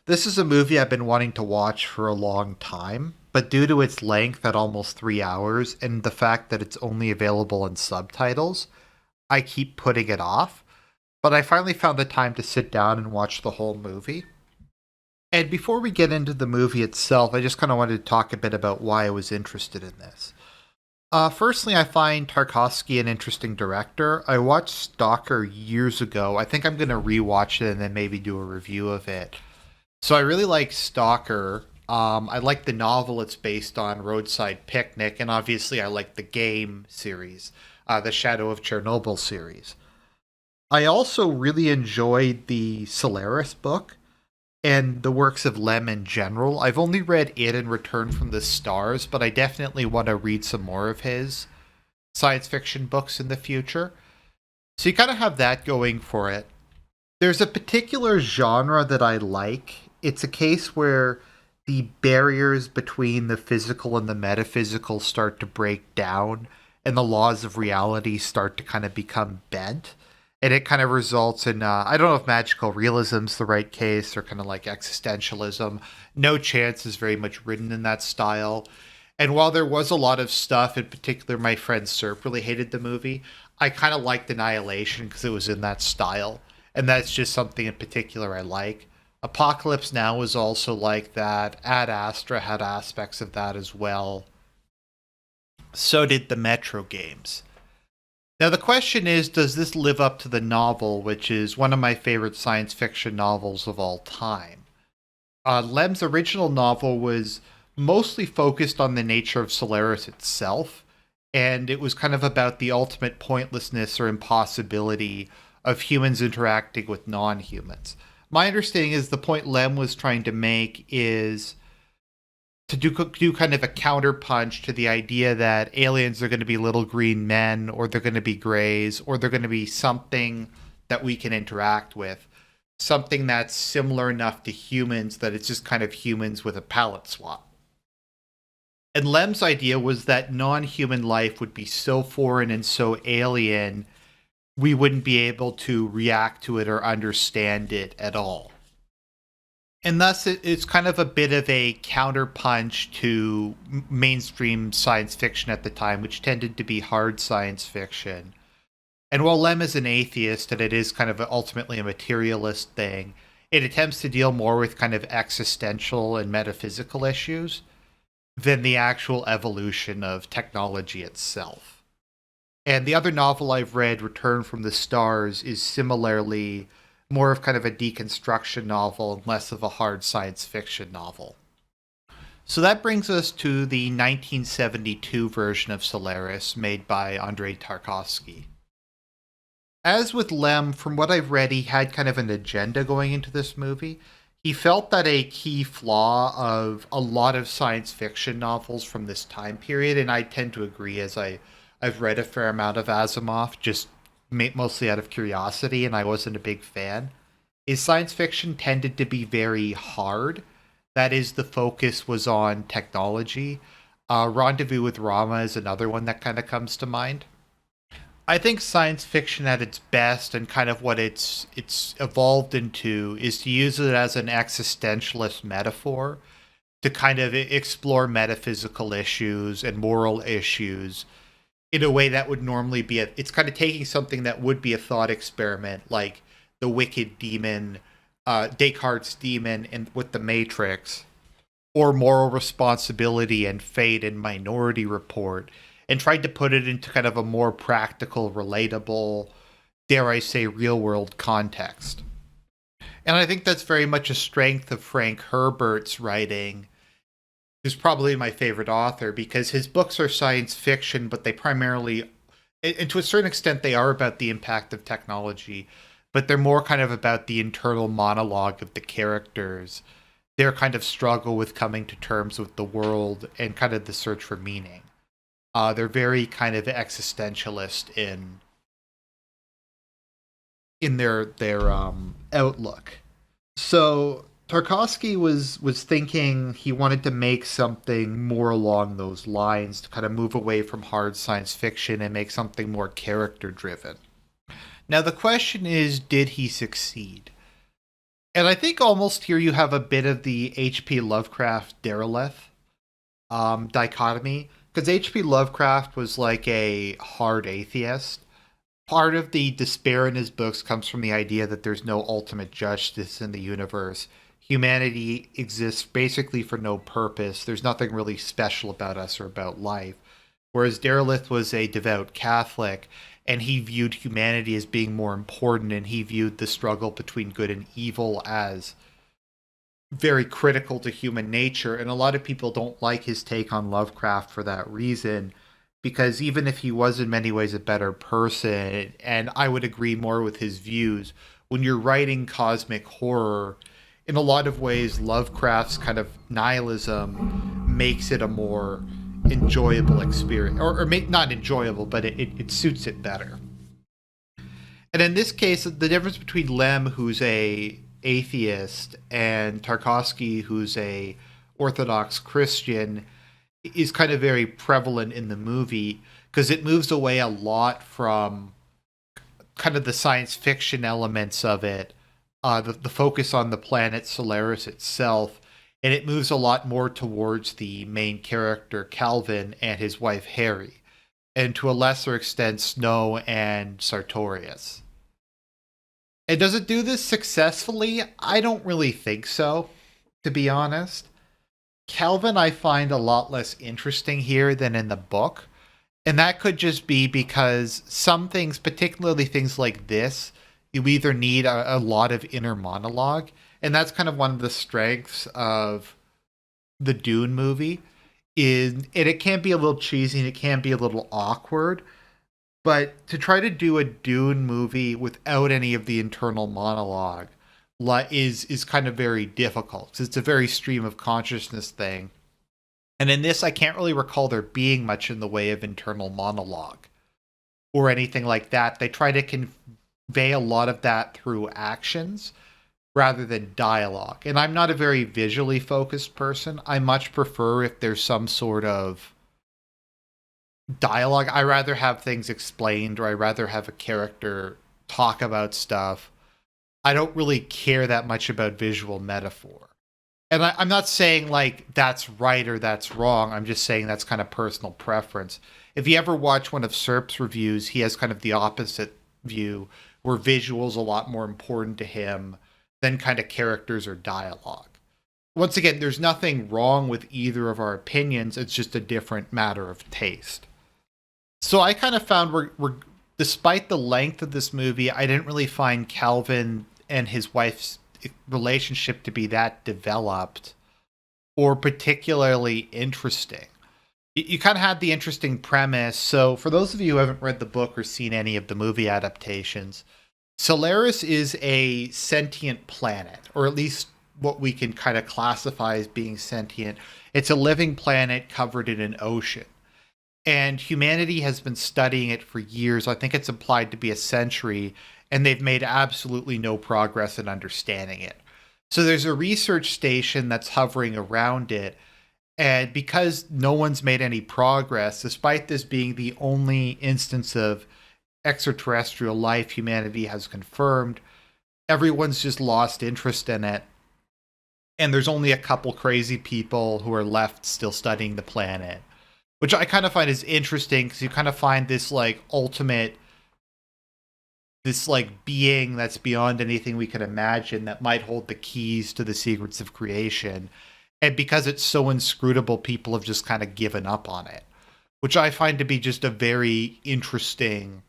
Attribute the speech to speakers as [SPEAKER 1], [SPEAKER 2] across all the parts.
[SPEAKER 1] This is a movie I've been wanting to watch for a long time, but due to its length at almost 3 hours and the fact that it's only available in subtitles, I keep putting it off. But I finally found the time to sit down and watch the whole movie. And before we get into the movie itself, I just kind of wanted to talk a bit about why I was interested in this. Firstly, I find Tarkovsky an interesting director. I watched Stalker years ago. I think I'm going to rewatch it and then maybe do a review of it. So I really like Stalker. I like the novel it's based on, Roadside Picnic, and obviously I like the game series, the Shadow of Chernobyl series. I also really enjoyed the Solaris book and the works of Lem in general. I've only read it and Return from the Stars, but I definitely want to read some more of his science fiction books in the future. So you kind of have that going for it. There's a particular genre that I like. It's a case where the barriers between the physical and the metaphysical start to break down and the laws of reality start to kind of become bent. And it kind of results in, I don't know if magical realism's the right case or kind of like existentialism. No Chance is very much written in that style. And while there was a lot of stuff, in particular, my friend Serp really hated the movie, I kind of liked Annihilation because it was in that style. And that's just something in particular I like. Apocalypse Now is also like that. Ad Astra had aspects of that as well. So did the Metro games. Now, the question is, does this live up to the novel, which is one of my favorite science fiction novels of all time? Lem's original novel was mostly focused on the nature of Solaris itself, and it was kind of about the ultimate pointlessness or impossibility of humans interacting with non humans. My understanding is the point Lem was trying to make is to do kind of a counterpunch to the idea that aliens are going to be little green men, or they're going to be grays, or they're going to be something that we can interact with. Something that's similar enough to humans that it's just kind of humans with a palette swap. And Lem's idea was that non human life would be so foreign and so alien, we wouldn't be able to react to it or understand it at all. And thus, it's kind of a bit of a counterpunch to mainstream science fiction at the time, which tended to be hard science fiction. And while Lem is an atheist and it is kind of ultimately a materialist thing, it attempts to deal more with kind of existential and metaphysical issues than the actual evolution of technology itself. And the other novel I've read, Return from the Stars, is similarly more of kind of a deconstruction novel and less of a hard science fiction novel. So that brings us to the 1972 version of Solaris made by Andrei Tarkovsky. As with Lem, from what I've read, he had kind of an agenda going into this movie. He felt that a key flaw of a lot of science fiction novels from this time period, and I tend to agree as I've read a fair amount of Asimov, just mostly out of curiosity, and I wasn't a big fan, is science fiction tended to be very hard. That is, the focus was on technology. Rendezvous with Rama is another one that kind of comes to mind. I think science fiction at its best and kind of what it's evolved into is to use it as an existentialist metaphor to kind of explore metaphysical issues and moral issues in a way that would normally be it's kind of taking something that would be a thought experiment like the wicked demon, Descartes' demon with the Matrix, or moral responsibility and fate and Minority Report, and tried to put it into kind of a more practical, relatable, dare I say, real world context. And I think that's very much a strength of Frank Herbert's writing, who's probably my favorite author, because his books are science fiction, but they primarily, and to a certain extent, they are about the impact of technology, but they're more kind of about the internal monologue of the characters, their kind of struggle with coming to terms with the world and kind of the search for meaning. They're very kind of existentialist in their outlook. So Tarkovsky was thinking he wanted to make something more along those lines to kind of move away from hard science fiction and make something more character driven. Now the question is, did he succeed? And I think almost here you have a bit of the H.P. Lovecraft derelith dichotomy, because H.P. Lovecraft was like a hard atheist. Part of the despair in his books comes from the idea that there's no ultimate justice in the universe. Humanity exists basically for no purpose. There's nothing really special about us or about life. Whereas Derelith was a devout Catholic, and he viewed humanity as being more important, and he viewed the struggle between good and evil as very critical to human nature. And a lot of people don't like his take on Lovecraft for that reason, because even if he was in many ways a better person, and I would agree more with his views, when you're writing cosmic horror, in a lot of ways, Lovecraft's kind of nihilism makes it a more enjoyable experience, not enjoyable, but it suits it better. And in this case, the difference between Lem, who's a atheist, and Tarkovsky, who's a Orthodox Christian, is kind of very prevalent in the movie because it moves away a lot from kind of the science fiction elements of it, the focus on the planet Solaris itself, and it moves a lot more towards the main character Calvin and his wife Harry, and to a lesser extent Snow and Sartorius. And does it do this successfully? I don't really think so, to be honest. Calvin, I find a lot less interesting here than in the book. And that could just be because some things, particularly things like this, you either need a lot of inner monologue. And that's kind of one of the strengths of the Dune movie. And it can be a little cheesy and it can be a little awkward. But to try to do a Dune movie without any of the internal monologue is kind of very difficult. 'Cause it's a very stream of consciousness thing. And in this, I can't really recall there being much in the way of internal monologue or anything like that. They try to convey a lot of that through actions rather than dialogue. And I'm not a very visually focused person. I much prefer if there's some sort of dialogue. I rather have things explained, or I rather have a character talk about stuff. I don't really care that much about visual metaphor. And I'm not saying like that's right or that's wrong. I'm just saying that's kind of personal preference. If you ever watch one of Serp's reviews, he has kind of the opposite view, where visuals a lot more important to him than kind of characters or dialogue. Once again, there's nothing wrong with either of our opinions. It's just a different matter of taste. So I kind of found we're despite the length of this movie, I didn't really find Calvin and his wife's relationship to be that developed or particularly interesting. You kind of had the interesting premise. So, for those of you who haven't read the book or seen any of the movie adaptations, Solaris is a sentient planet, or at least what we can kind of classify as being sentient. It's a living planet covered in an ocean. And humanity has been studying it for years. I think it's implied to be a century, and they've made absolutely no progress in understanding it. So there's a research station that's hovering around it, and because no one's made any progress, despite this being the only instance of extraterrestrial life humanity has confirmed, everyone's just lost interest in it. And there's only a couple crazy people who are left still studying the planet, which I kind of find is interesting because you kind of find this like ultimate, this like being that's beyond anything we could imagine that might hold the keys to the secrets of creation. And because it's so inscrutable, people have just kind of given up on it, which I find to be just a very interesting,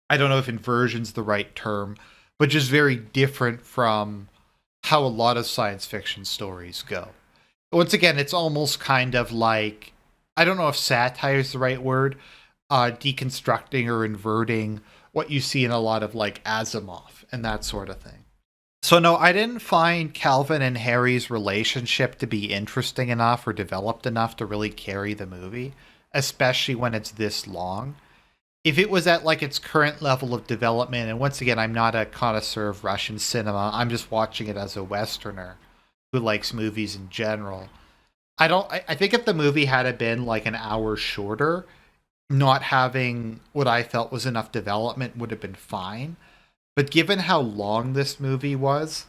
[SPEAKER 1] I don't know if inversion's the right term, but just very different from how a lot of science fiction stories go. Once again, it's almost kind of like, I don't know if satire is the right word, deconstructing or inverting what you see in a lot of like Asimov and that sort of thing. So no, I didn't find Calvin and Harry's relationship to be interesting enough or developed enough to really carry the movie, especially when it's this long. If it was at like its current level of development, and once again, I'm not a connoisseur of Russian cinema, I'm just watching it as a Westerner who likes movies in general. I think if the movie had been like an hour shorter, not having what I felt was enough development would have been fine. But given how long this movie was,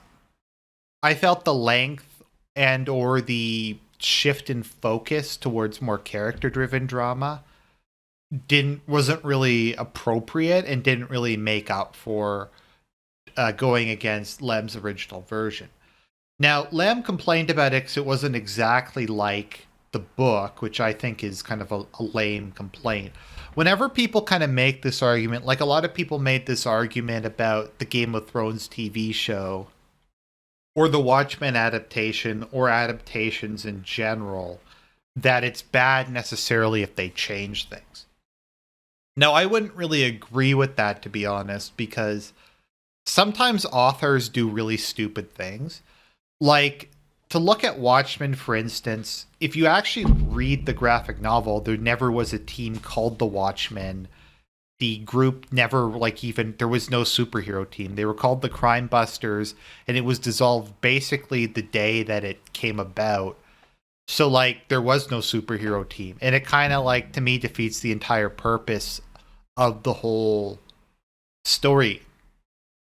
[SPEAKER 1] I felt the length and or the shift in focus towards more character driven drama didn't wasn't really appropriate and didn't really make up for going against Lem's original version. Now, Lem complained about it because it wasn't exactly like the book, which I think is kind of a lame complaint. Whenever people kind of make this argument, like a lot of people made this argument about the Game of Thrones TV show or the Watchmen adaptation or adaptations in general, that it's bad necessarily if they change things. Now, I wouldn't really agree with that, to be honest, because sometimes authors do really stupid things. Like, to look at Watchmen, for instance, if you actually read the graphic novel, there never was a team called the Watchmen. The group never, like, even, there was no superhero team. They were called the Crime Busters, and it was dissolved basically the day that it came about. So, like, there was no superhero team. And it kind of, like, to me, defeats the entire purpose of the whole story.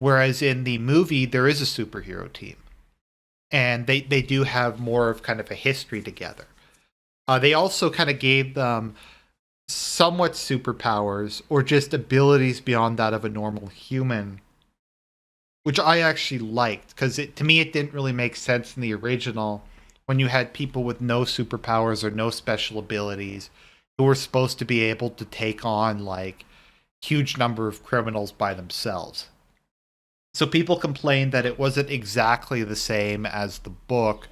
[SPEAKER 1] Whereas in the movie, there is a superhero team. And they do have more of kind of a history together. They also kind of gave them somewhat superpowers or just abilities beyond that of a normal human, which I actually liked because to me it didn't really make sense in the original when you had people with no superpowers or no special abilities who were supposed to be able to take on like huge number of criminals by themselves. So people complained that it wasn't exactly the same as the book,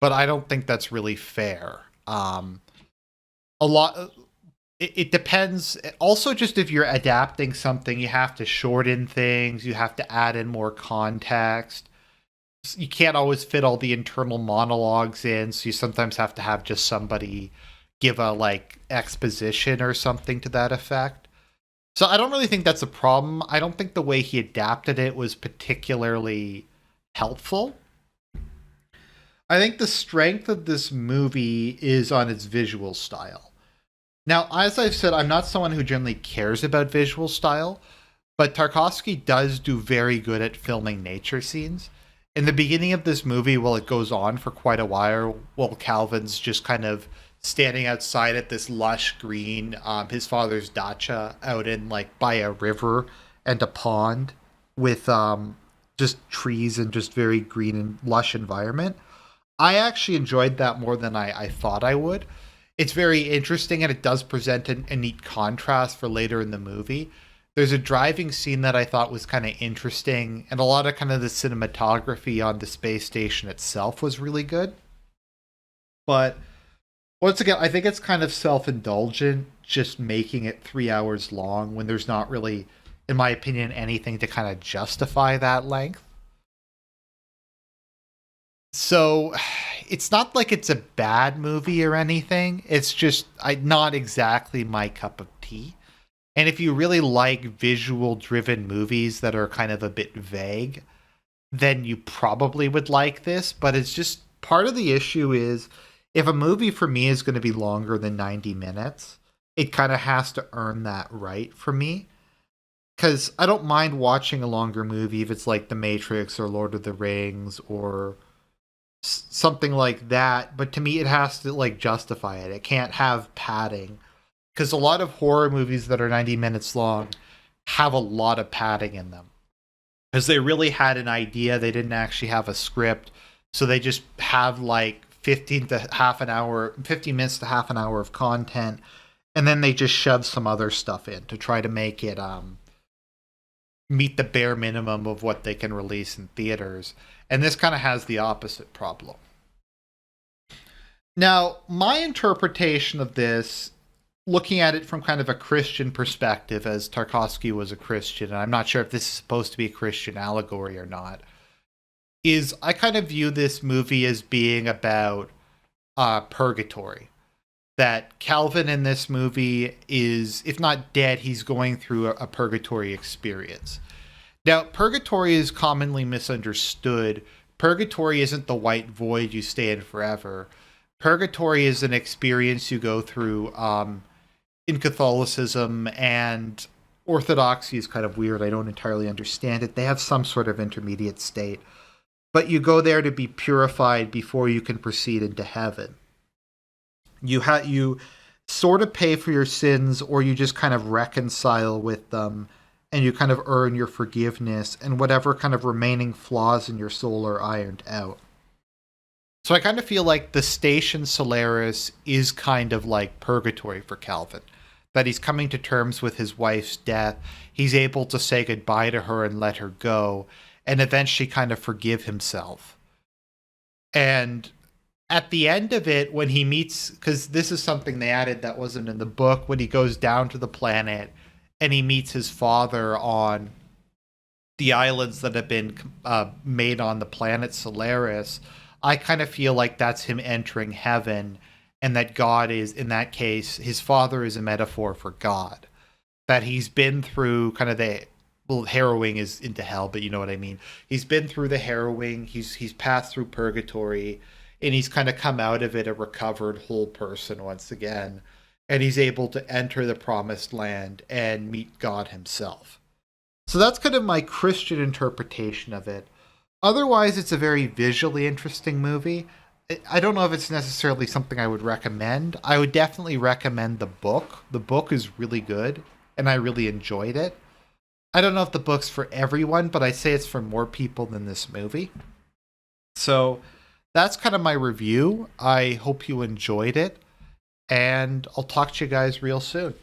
[SPEAKER 1] but I don't think that's really fair. A lot. It depends. Also, just if you're adapting something, you have to shorten things. You have to add in more context. You can't always fit all the internal monologues in, so you sometimes have to have just somebody give a like exposition or something to that effect. So I don't really think that's a problem. I don't think the way he adapted it was particularly helpful. I think the strength of this movie is on its visual style. Now, as I've said, I'm not someone who generally cares about visual style, but Tarkovsky does do very good at filming nature scenes. In the beginning of this movie, well, it goes on for quite a while Calvin's just kind of standing outside at this lush green, his father's dacha out in like by a river and a pond with just trees and just very green and lush environment. I actually enjoyed that more than I thought I would. It's very interesting and it does present a neat contrast for later in the movie. There's a driving scene that I thought was kind of interesting, and a lot of kind of the cinematography on the space station itself was really good. But once again, I think it's kind of self indulgent just making it 3 hours long when there's not really, in my opinion, anything to kind of justify that length. So it's not like it's a bad movie or anything. It's just not exactly my cup of tea. And if you really like visual driven movies that are kind of a bit vague, then you probably would like this. But it's just part of the issue is if a movie for me is going to be longer than 90 minutes, it kind of has to earn that right for me. Because I don't mind watching a longer movie if it's like The Matrix or Lord of the Rings or something like that. But to me, it has to like justify it. It can't have padding because a lot of horror movies that are 90 minutes long have a lot of padding in them because they really had an idea. They didn't actually have a script. So they just have like 15 to half an hour, 15 minutes to half an hour of content. And then they just shove some other stuff in to try to make it meet the bare minimum of what they can release in theaters. And this kind of has the opposite problem. Now, my interpretation of this, looking at it from kind of a Christian perspective, as Tarkovsky was a Christian, and I'm not sure if this is supposed to be a Christian allegory or not, is I kind of view this movie as being about purgatory. That Calvin in this movie is, if not dead, he's going through a purgatory experience. Now, purgatory is commonly misunderstood. Purgatory isn't the white void you stay in forever. Purgatory is an experience you go through in Catholicism, and Orthodoxy is kind of weird. I don't entirely understand it. They have some sort of intermediate state. but you go there to be purified before you can proceed into heaven. You sort of pay for your sins, or you just kind of reconcile with them, and you kind of earn your forgiveness, and whatever kind of remaining flaws in your soul are ironed out. So I kind of feel like the station Solaris is kind of like purgatory for Calvin. That he's coming to terms with his wife's death. He's able to say goodbye to her and let her go, and eventually kind of forgive himself. And at the end of it, when he meets, because this is something they added that wasn't in the book, when he goes down to the planet and he meets his father on the islands that have been made on the planet Solaris, I kind of feel like that's him entering heaven, and that God is, in that case, his father is a metaphor for God. That he's been through kind of the, well, harrowing is into hell, but you know what I mean. He's been through the harrowing. He's passed through purgatory, and he's kind of come out of it a recovered whole person once again, and he's able to enter the promised land and meet God himself. So that's kind of my Christian interpretation of it. Otherwise, it's a very visually interesting movie. I don't know if it's necessarily something I would recommend. I would definitely recommend the book. The book is really good, and I really enjoyed it. I don't know if the book's for everyone, but I say it's for more people than this movie. So that's kind of my review. I hope you enjoyed it, and I'll talk to you guys real soon.